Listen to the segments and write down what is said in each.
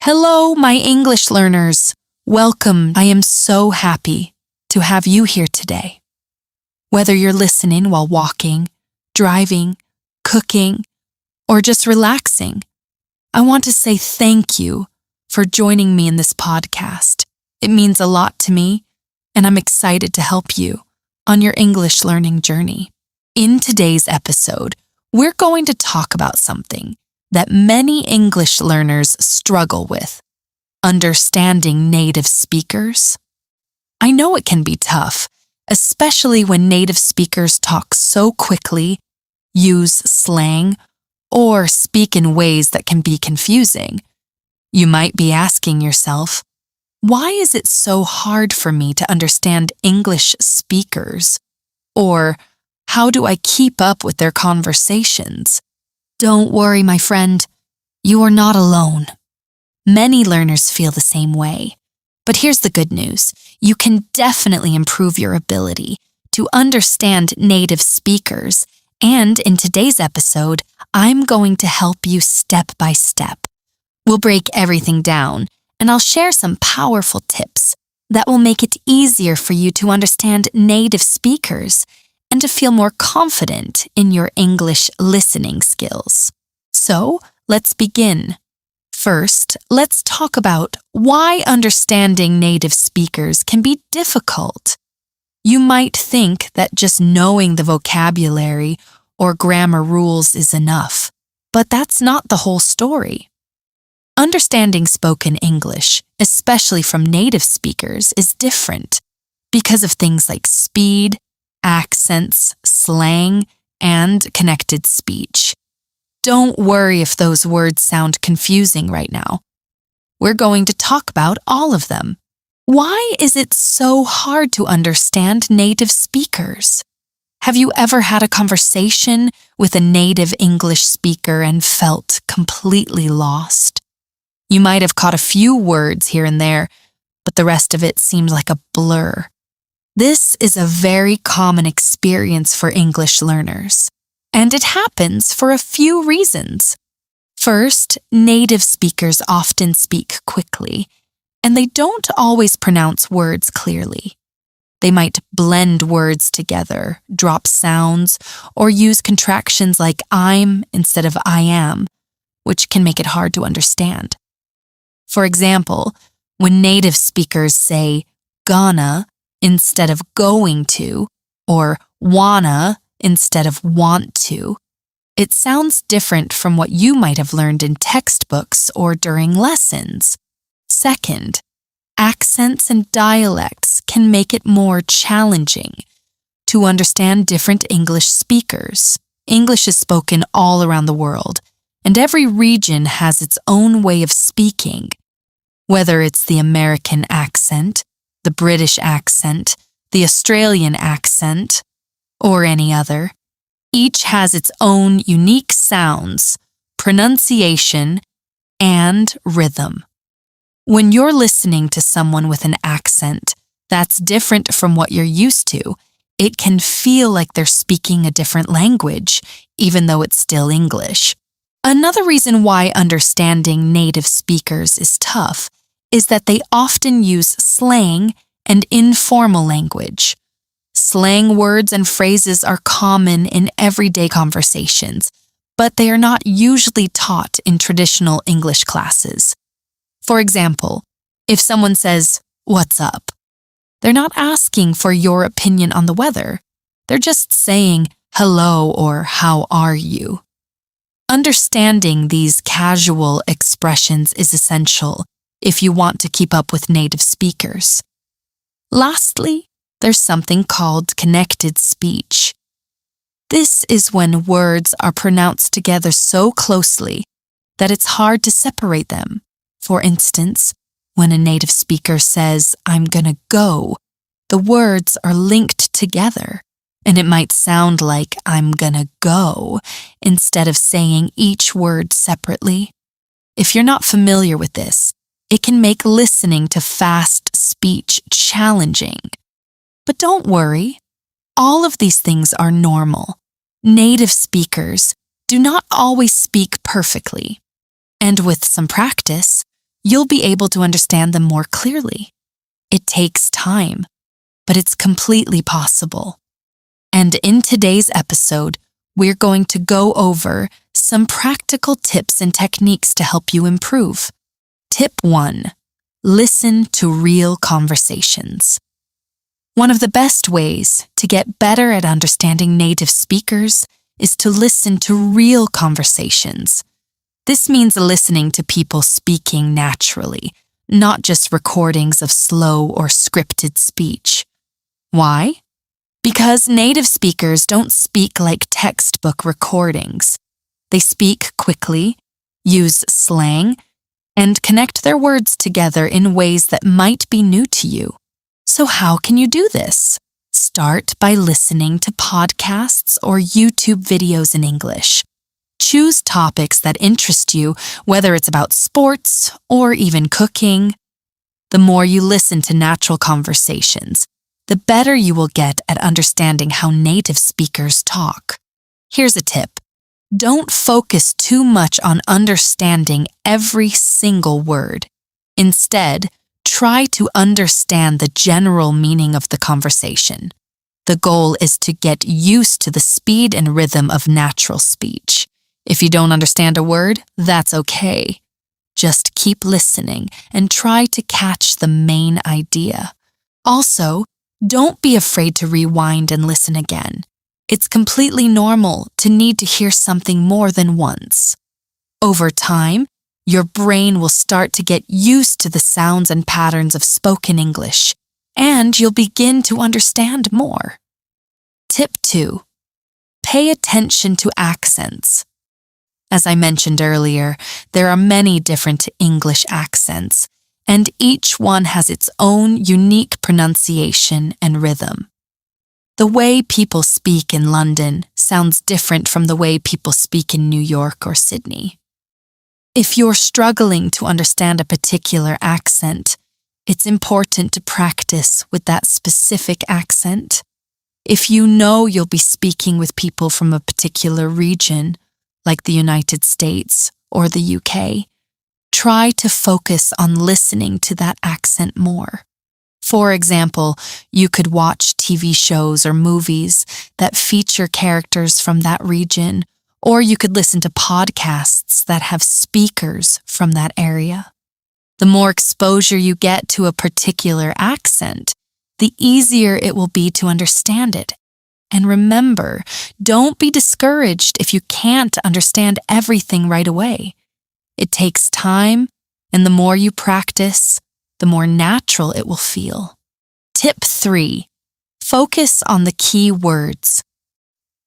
Hello, my English learners. Welcome. I am so happy to have you here today. Whether you're listening while walking, driving, cooking, or just relaxing, I want to say thank you for joining me in this podcast. It means a lot to me, and I'm excited to help you on your English learning journey. In today's episode, we're going to talk about something that many English learners struggle with: understanding native speakers. I know it can be tough, especially when native speakers talk so quickly, use slang, or speak in ways that can be confusing. You might be asking yourself, why is it so hard for me to understand English speakers? Or how do I keep up with their conversations? Don't worry, my friend. You are not alone. Many learners feel the same way. But here's the good news. You can definitely improve your ability to understand native speakers. And in today's episode, I'm going to help you step by step. We'll break everything down, and I'll share some powerful tips that will make it easier for you to understand native speakers and to feel more confident in your English listening skills. So, let's begin. First, let's talk about why understanding native speakers can be difficult. You might think that just knowing the vocabulary or grammar rules is enough, but that's not the whole story. Understanding spoken English, especially from native speakers, is different because of things like speed, accents, slang, and connected speech. Don't worry if those words sound confusing right now. We're going to talk about all of them. Why is it so hard to understand native speakers? Have you ever had a conversation with a native English speaker and felt completely lost? You might have caught a few words here and there, but the rest of it seems like a blur. This is a very common experience for English learners, and it happens for a few reasons. First, native speakers often speak quickly, and they don't always pronounce words clearly. They might blend words together, drop sounds, or use contractions like I'm instead of I am, which can make it hard to understand. For example, when native speakers say gonna instead of going to, or wanna instead of want to, it sounds different from what you might have learned in textbooks or during lessons. Second, accents and dialects can make it more challenging to understand different English speakers. English is spoken all around the world, and every region has its own way of speaking. Whether it's the American accent, the British accent, the Australian accent, or any other, each has its own unique sounds, pronunciation, and rhythm. When you're listening to someone with an accent that's different from what you're used to, it can feel like they're speaking a different language, even though it's still English. Another reason why understanding native speakers is tough is that they often use slang and informal language. Slang words and phrases are common in everyday conversations, but they are not usually taught in traditional English classes. For example, if someone says, "What's up?" they're not asking for your opinion on the weather. They're just saying hello or how are you. Understanding these casual expressions is essential if you want to keep up with native speakers. Lastly, there's something called connected speech. This is when words are pronounced together so closely that it's hard to separate them. For instance, when a native speaker says, "I'm gonna go," the words are linked together, and it might sound like "I'm gonna go" instead of saying each word separately. If you're not familiar with this, it can make listening to fast speech challenging. But don't worry, all of these things are normal. Native speakers do not always speak perfectly, and with some practice, you'll be able to understand them more clearly. It takes time, but it's completely possible. And in today's episode, we're going to go over some practical tips and techniques to help you improve. Tip 1. Listen to real conversations. One of the best ways to get better at understanding native speakers is to listen to real conversations. This means listening to people speaking naturally, not just recordings of slow or scripted speech. Why? Because native speakers don't speak like textbook recordings. They speak quickly, use slang, and connect their words together in ways that might be new to you. So how can you do this? Start by listening to podcasts or YouTube videos in English. Choose topics that interest you, whether it's about sports or even cooking. The more you listen to natural conversations, the better you will get at understanding how native speakers talk. Here's a tip. Don't focus too much on understanding every single word. Instead, try to understand the general meaning of the conversation. The goal is to get used to the speed and rhythm of natural speech. If you don't understand a word, that's okay. Just keep listening and try to catch the main idea. Also, don't be afraid to rewind and listen again. It's completely normal to need to hear something more than once. Over time, your brain will start to get used to the sounds and patterns of spoken English, and you'll begin to understand more. Tip 2. Pay attention to accents. As I mentioned earlier, there are many different English accents, and each one has its own unique pronunciation and rhythm. The way people speak in London sounds different from the way people speak in New York or Sydney. If you're struggling to understand a particular accent, it's important to practice with that specific accent. If you know you'll be speaking with people from a particular region, like the United States or the UK, try to focus on listening to that accent more. For example, you could watch TV shows or movies that feature characters from that region, or you could listen to podcasts that have speakers from that area. The more exposure you get to a particular accent, the easier it will be to understand it. And remember, don't be discouraged if you can't understand everything right away. It takes time, and the more you practice, the more natural it will feel. Tip 3. Focus on the key words.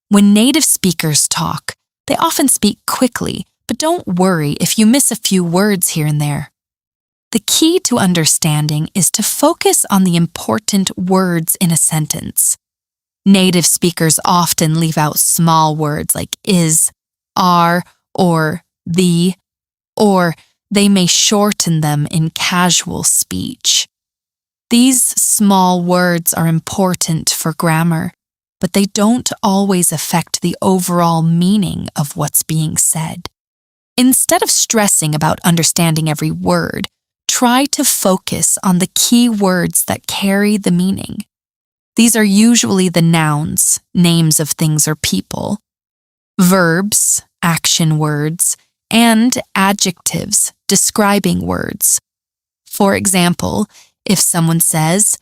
When native speakers talk, they often speak quickly, but don't worry if you miss a few words here and there. The key to understanding is to focus on the important words in a sentence. Native speakers often leave out small words like is, are, or the, or they may shorten them in casual speech. These small words are important for grammar, but they don't always affect the overall meaning of what's being said. Instead of stressing about understanding every word, try to focus on the key words that carry the meaning. These are usually the nouns, names of things or people, verbs, action words, and adjectives, describing words. For example, if someone says,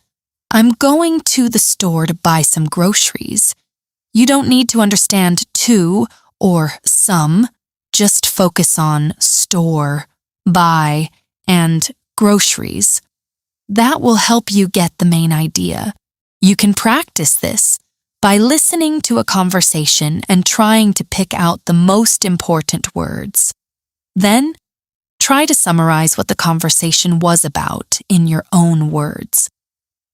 "I'm going to the store to buy some groceries," you don't need to understand to or some, just focus on store, buy, and groceries. That will help you get the main idea. You can practice this by listening to a conversation and trying to pick out the most important words. Then, try to summarize what the conversation was about in your own words.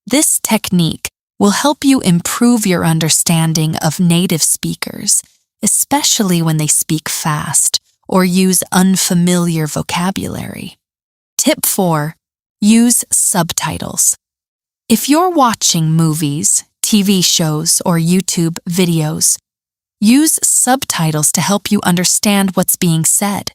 This technique will help you improve your understanding of native speakers, especially when they speak fast or use unfamiliar vocabulary. Tip 4. Use subtitles. If you're watching movies, TV shows, or YouTube videos, use subtitles to help you understand what's being said.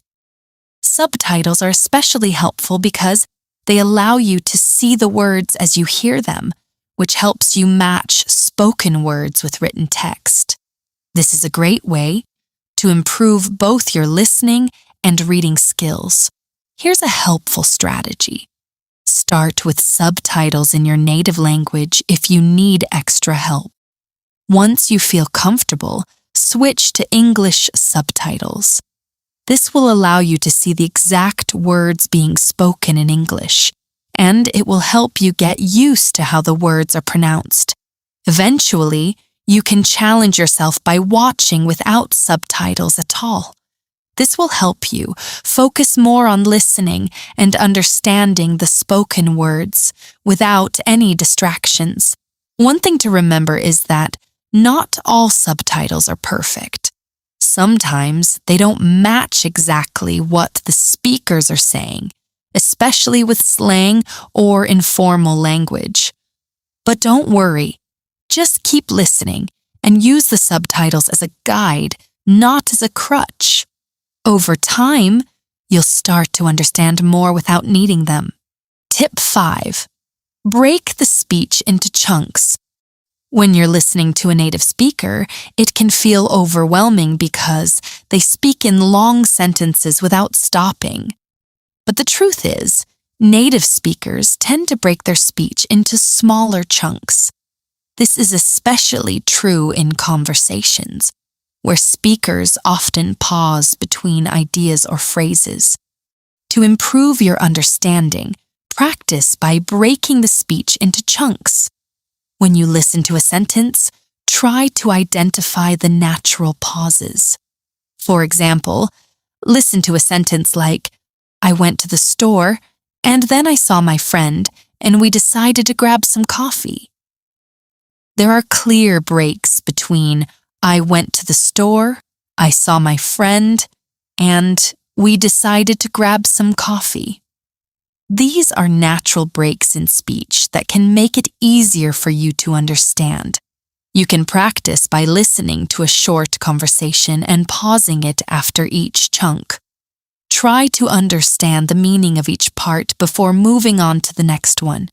Subtitles are especially helpful because they allow you to see the words as you hear them, which helps you match spoken words with written text. This is a great way to improve both your listening and reading skills. Here's a helpful strategy. Start with subtitles in your native language if you need extra help. Once you feel comfortable, switch to English subtitles. This will allow you to see the exact words being spoken in English, and it will help you get used to how the words are pronounced. Eventually, you can challenge yourself by watching without subtitles at all. This will help you focus more on listening and understanding the spoken words without any distractions. One thing to remember is that not all subtitles are perfect. Sometimes they don't match exactly what the speakers are saying, especially with slang or informal language. But don't worry, just keep listening and use the subtitles as a guide, not as a crutch. Over time, you'll start to understand more without needing them. Tip 5. Break the speech into chunks. When you're listening to a native speaker, it can feel overwhelming because they speak in long sentences without stopping. But the truth is, native speakers tend to break their speech into smaller chunks. This is especially true in conversations, where speakers often pause between ideas or phrases. To improve your understanding, practice by breaking the speech into chunks. When you listen to a sentence, try to identify the natural pauses. For example, listen to a sentence like, "I went to the store, and then I saw my friend, and we decided to grab some coffee." There are clear breaks between "I went to the store," "I saw my friend," and "we decided to grab some coffee." These are natural breaks in speech that can make it easier for you to understand. You can practice by listening to a short conversation and pausing it after each chunk. Try to understand the meaning of each part before moving on to the next one.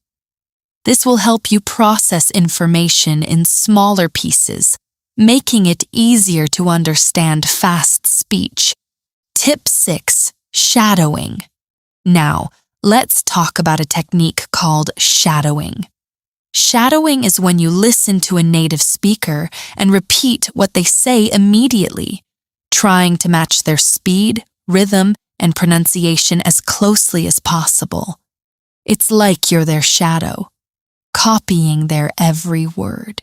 This will help you process information in smaller pieces, making it easier to understand fast speech. Tip 6. Shadowing. Now, let's talk about a technique called shadowing. Shadowing is when you listen to a native speaker and repeat what they say immediately, trying to match their speed, rhythm, and pronunciation as closely as possible. It's like you're their shadow, copying their every word.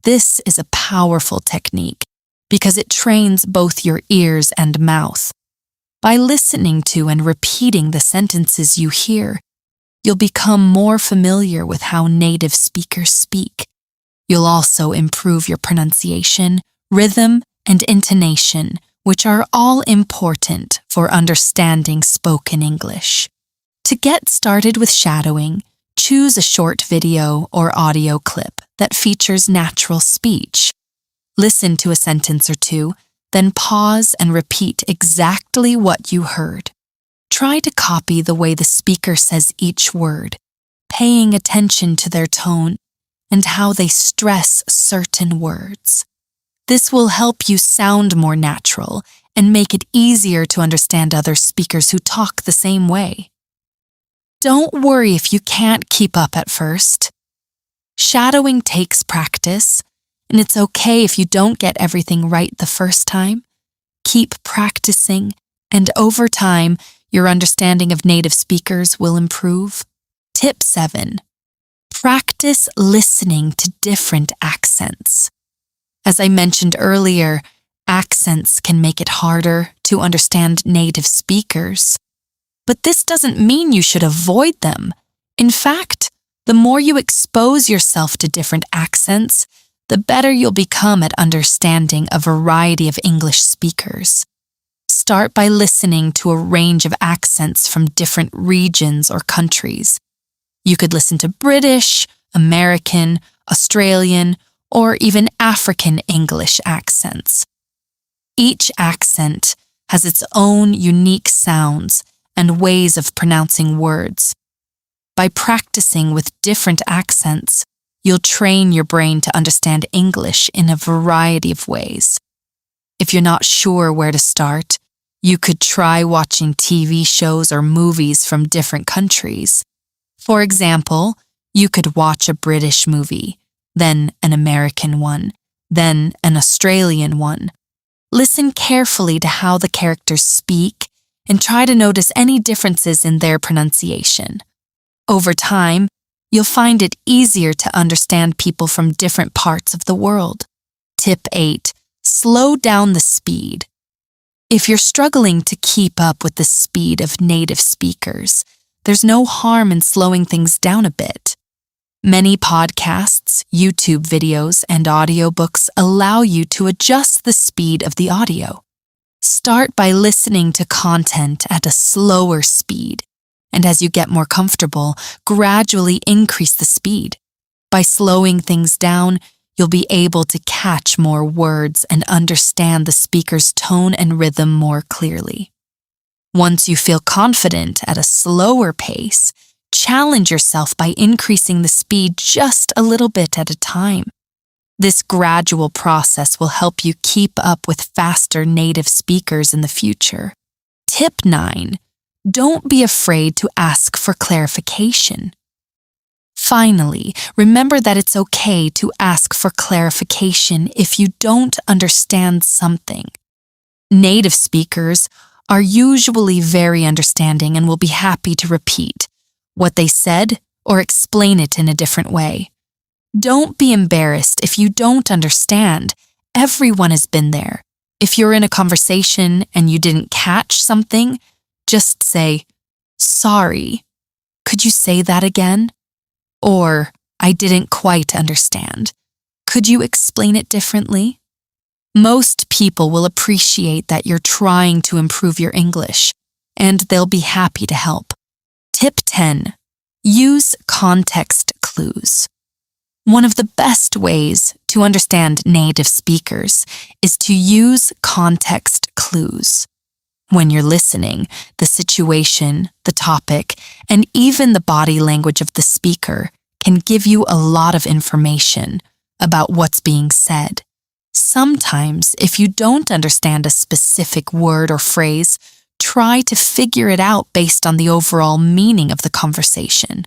This is a powerful technique because it trains both your ears and mouth. By listening to and repeating the sentences you hear, you'll become more familiar with how native speakers speak. You'll also improve your pronunciation, rhythm, and intonation, which are all important for understanding spoken English. To get started with shadowing, choose a short video or audio clip that features natural speech. Listen to a sentence or two, then pause and repeat exactly what you heard. Try to copy the way the speaker says each word, paying attention to their tone and how they stress certain words. This will help you sound more natural and make it easier to understand other speakers who talk the same way. Don't worry if you can't keep up at first. Shadowing takes practice, and it's okay if you don't get everything right the first time. Keep practicing, and over time, your understanding of native speakers will improve. Tip 7. Practice listening to different accents. As I mentioned earlier, accents can make it harder to understand native speakers. But this doesn't mean you should avoid them. In fact, the more you expose yourself to different accents, the better you'll become at understanding a variety of English speakers. Start by listening to a range of accents from different regions or countries. You could listen to British, American, Australian, or even African English accents. Each accent has its own unique sounds and ways of pronouncing words. By practicing with different accents, you'll train your brain to understand English in a variety of ways. If you're not sure where to start, you could try watching TV shows or movies from different countries. For example, you could watch a British movie, then an American one, then an Australian one. Listen carefully to how the characters speak and try to notice any differences in their pronunciation. Over time, you'll find it easier to understand people from different parts of the world. Tip 8. Slow down the speed. If you're struggling to keep up with the speed of native speakers, there's no harm in slowing things down a bit. Many podcasts, YouTube videos, and audiobooks allow you to adjust the speed of the audio. Start by listening to content at a slower speed, and as you get more comfortable, gradually increase the speed. By slowing things down, you'll be able to catch more words and understand the speaker's tone and rhythm more clearly. Once you feel confident at a slower pace, challenge yourself by increasing the speed just a little bit at a time. This gradual process will help you keep up with faster native speakers in the future. Tip 9. Don't be afraid to ask for clarification. Finally, remember that it's okay to ask for clarification if you don't understand something. Native speakers are usually very understanding and will be happy to repeat what they said or explain it in a different way. Don't be embarrassed if you don't understand. Everyone has been there. If you're in a conversation and you didn't catch something, just say, "Sorry, could you say that again?" Or, "I didn't quite understand. Could you explain it differently?" Most people will appreciate that you're trying to improve your English, and they'll be happy to help. Tip 10. Use context clues. One of the best ways to understand native speakers is to use context clues. When you're listening, the situation, the topic, and even the body language of the speaker can give you a lot of information about what's being said. Sometimes, if you don't understand a specific word or phrase, try to figure it out based on the overall meaning of the conversation.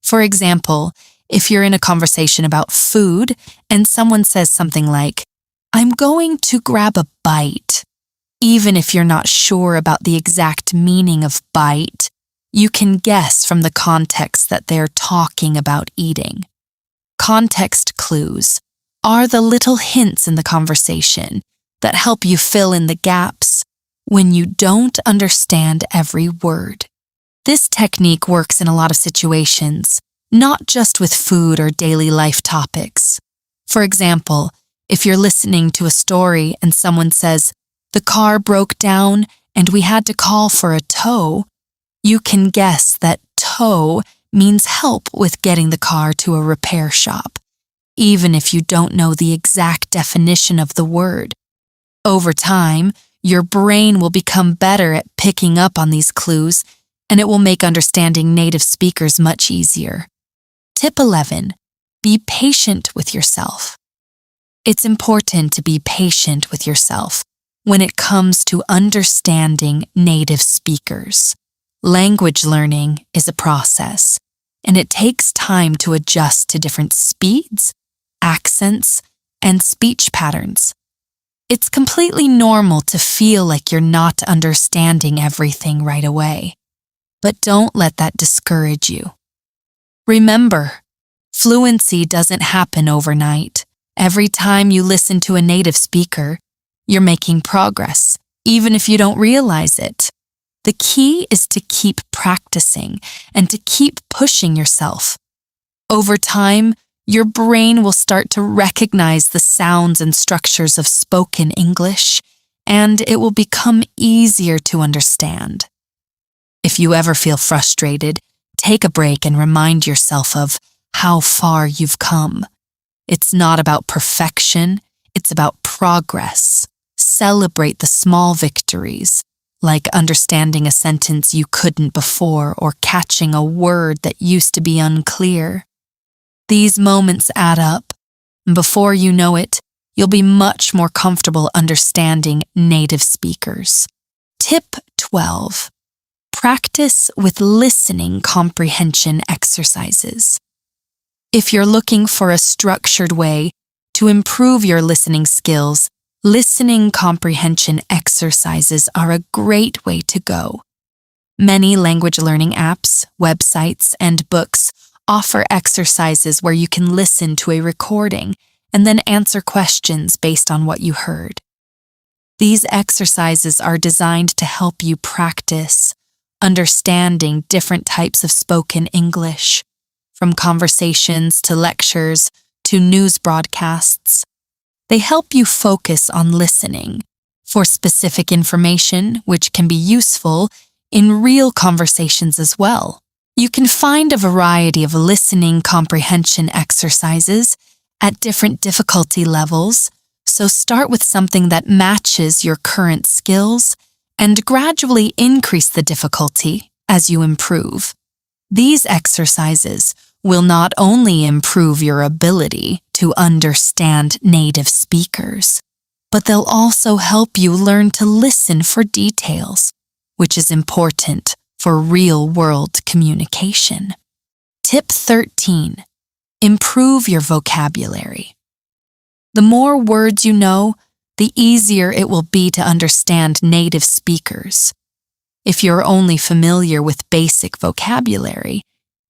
For example, if you're in a conversation about food and someone says something like, "I'm going to grab a bite," even if you're not sure about the exact meaning of bite, you can guess from the context that they're talking about eating. Context clues are the little hints in the conversation that help you fill in the gaps when you don't understand every word. This technique works in a lot of situations, not just with food or daily life topics. For example, if you're listening to a story and someone says, "The car broke down and we had to call for a tow," you can guess that tow means help with getting the car to a repair shop, even if you don't know the exact definition of the word. Over time, your brain will become better at picking up on these clues, and it will make understanding native speakers much easier. Tip 11. Be patient with yourself. It's important to be patient with yourself when it comes to understanding native speakers. Language learning is a process, and it takes time to adjust to different speeds, accents, and speech patterns. It's completely normal to feel like you're not understanding everything right away, but don't let that discourage you. Remember, fluency doesn't happen overnight. Every time you listen to a native speaker, you're making progress, even if you don't realize it. The key is to keep practicing and to keep pushing yourself. Over time, your brain will start to recognize the sounds and structures of spoken English, and it will become easier to understand. If you ever feel frustrated, take a break and remind yourself of how far you've come. It's not about perfection, it's about progress. Celebrate the small victories, like understanding a sentence you couldn't before or catching a word that used to be unclear. These moments add up, and before you know it, you'll be much more comfortable understanding native speakers. Tip 12. Practice with listening comprehension exercises. If you're looking for a structured way to improve your listening skills, listening comprehension exercises are a great way to go. Many language learning apps, websites, and books offer exercises where you can listen to a recording and then answer questions based on what you heard. These exercises are designed to help you practice understanding different types of spoken English, from conversations to lectures to news broadcasts. They help you focus on listening for specific information, which can be useful in real conversations as well. You can find a variety of listening comprehension exercises at different difficulty levels, so start with something that matches your current skills and gradually increase the difficulty as you improve. These exercises will not only improve your ability to understand native speakers, but they'll also help you learn to listen for details, which is important for real-world communication. Tip 13. Improve your vocabulary. The more words you know, the easier it will be to understand native speakers. If you're only familiar with basic vocabulary,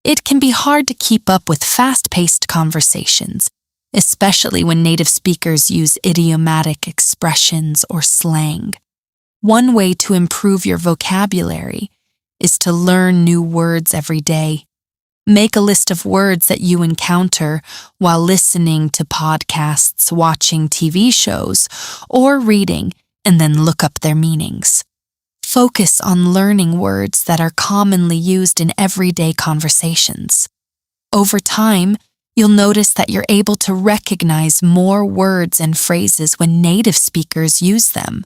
it can be hard to keep up with fast-paced conversations, especially when native speakers use idiomatic expressions or slang. One way to improve your vocabulary is to learn new words every day. Make a list of words that you encounter while listening to podcasts, watching TV shows, or reading, and then look up their meanings. Focus on learning words that are commonly used in everyday conversations. Over time, you'll notice that you're able to recognize more words and phrases when native speakers use them.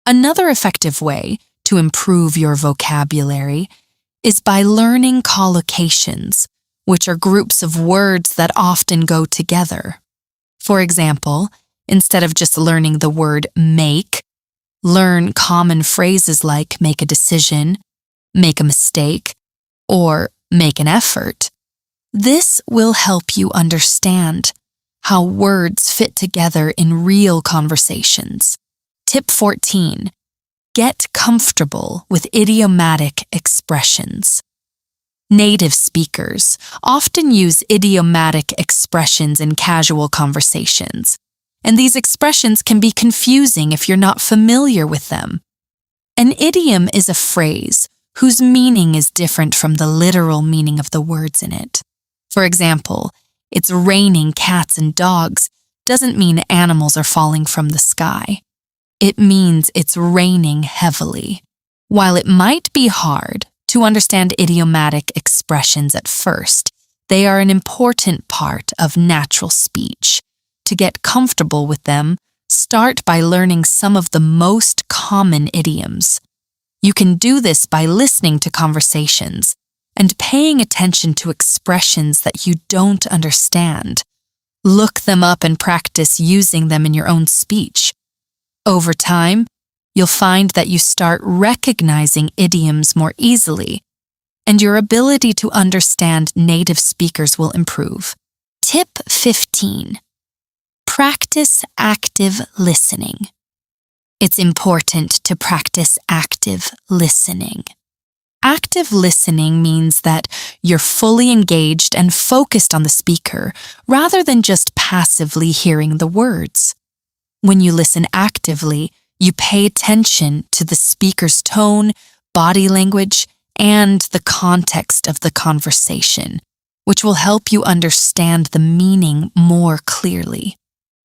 Another effective way to improve your vocabulary is by learning collocations, which are groups of words that often go together. For example, instead of just learning the word make, learn common phrases like make a decision, make a mistake, or make an effort. This will help you understand how words fit together in real conversations. Tip 14. Get comfortable with idiomatic expressions. Native speakers often use idiomatic expressions in casual conversations, and these expressions can be confusing if you're not familiar with them. An idiom is a phrase whose meaning is different from the literal meaning of the words in it. For example, it's raining cats and dogs doesn't mean animals are falling from the sky. It means it's raining heavily. While it might be hard to understand idiomatic expressions at first, they are an important part of natural speech. To get comfortable with them, start by learning some of the most common idioms. You can do this by listening to conversations and paying attention to expressions that you don't understand. Look them up and practice using them in your own speech. Over time, you'll find that you start recognizing idioms more easily, and your ability to understand native speakers will improve. Tip 15. Practice active listening. It's important to practice active listening. Active listening means that you're fully engaged and focused on the speaker rather than just passively hearing the words. When you listen actively, you pay attention to the speaker's tone, body language, and the context of the conversation, which will help you understand the meaning more clearly.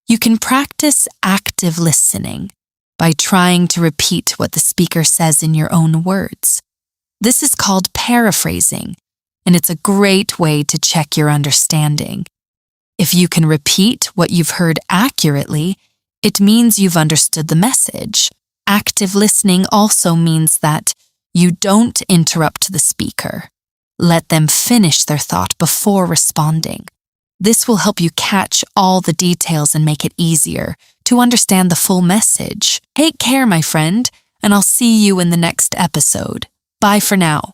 You can practice active listening by trying to repeat what the speaker says in your own words. This is called paraphrasing, and it's a great way to check your understanding. If you can repeat what you've heard accurately, It means you've understood the message. Active listening also means that you don't interrupt the speaker. Let them finish their thought before responding. This will help you catch all the details and make it easier to understand the full message. Take care, my friend, and I'll see you in the next episode. Bye for now.